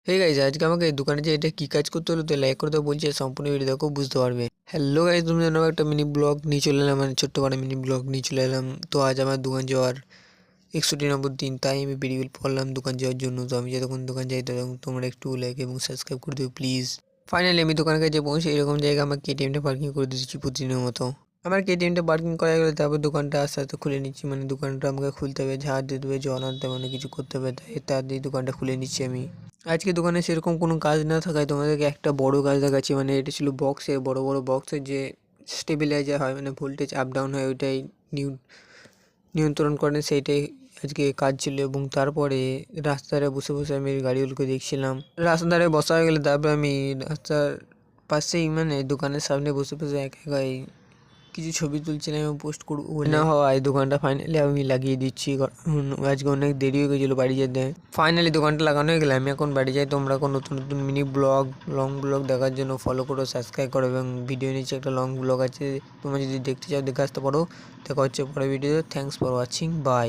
Hey guys, আজকে আমাকে দোকানে যে এটা কি কাজ করতে হলো তো লাইক করে দাও বলছে, সম্পূর্ণ ভিডিও দেখো বুঝতে পারবে। হ্যালো গাইস, তুমি জানো একটা মিনি ব্লগ নিয়ে চলে এলাম, মানে ছোট্ট মানে মিনি ব্লগ নিয়ে চলে এলাম। তো আজ আমার দোকান যাওয়ার 61 নম্বর দিন, তাই আমি বেরিয়ে পড়লাম দোকান যাওয়ার জন্য। তো আমি যতক্ষণ দোকান যাই তখন তোমরা একটু লাইক এবং সাবস্ক্রাইব করে দিও প্লিজ। ফাইনালি আমি দোকানের কাছে পৌঁছে এরকম জায়গায় আমার কেটিএমটা পার্কিং করে দিচ্ছি প্রতিদিনের মতো। আমার কেটিএমটা পার্কিং করা গেলে তারপর দোকানটা আস্তে আস্তে খুলে নিচ্ছি, মানে দোকানটা আমাকে খুলতে হবে, ঝাড় দিতে হবে, জল আনতে হবে, মানে কিছু করতে হবে, তাই তাড়াতাড়ি দোকানটা খুলে নিচ্ছি আমি। আজকে দোকানে সেরকম কোনো কাজ না থাকায় তোমাদেরকে একটা বড় কাজ দেখাচ্ছি, মানে এটা ছিল বক্সে, বড় বড় বক্সের যে স্টেবিলাইজার হয়, মানে ভোল্টেজ আপ ডাউন হয়, ওইটাই নিয়ন্ত্রণ করেন, সেইটাই আজকে কাজ ছিল। এবং তারপরে রাস্তায় বসে বসে আমি গাড়িগুলোকে দেখছিলাম। রাস্তার ধারে বসা হয়ে গেলে তারপরে আমি রাস্তার পাশেই, মানে দোকানের সামনে বসে বসে একা একাই কিছু ছবি তুলছিলাম এবং পোস্ট করবো না হওয়ায় দোকানটা ফাইনালি আমি লাগিয়ে দিচ্ছি। আজকে অনেক দেরি হয়ে গেছিলো বাড়ি যেতে। ফাইনালি দোকানটা লাগানো হয়ে গেলে আমি এখন বাড়ি যাই। তোমরা এখন নতুন নতুন মিনি ব্লগ, লং ব্লগ দেখার জন্য ফলো করো, সাবস্ক্রাইব করো, এবং ভিডিও নিচে একটা লং ব্লগ আছে, তোমরা যদি দেখতে চাও দেখে আসতে পারো। দেখা হচ্ছে পরের ভিডিওতে। Thanks for watching, by.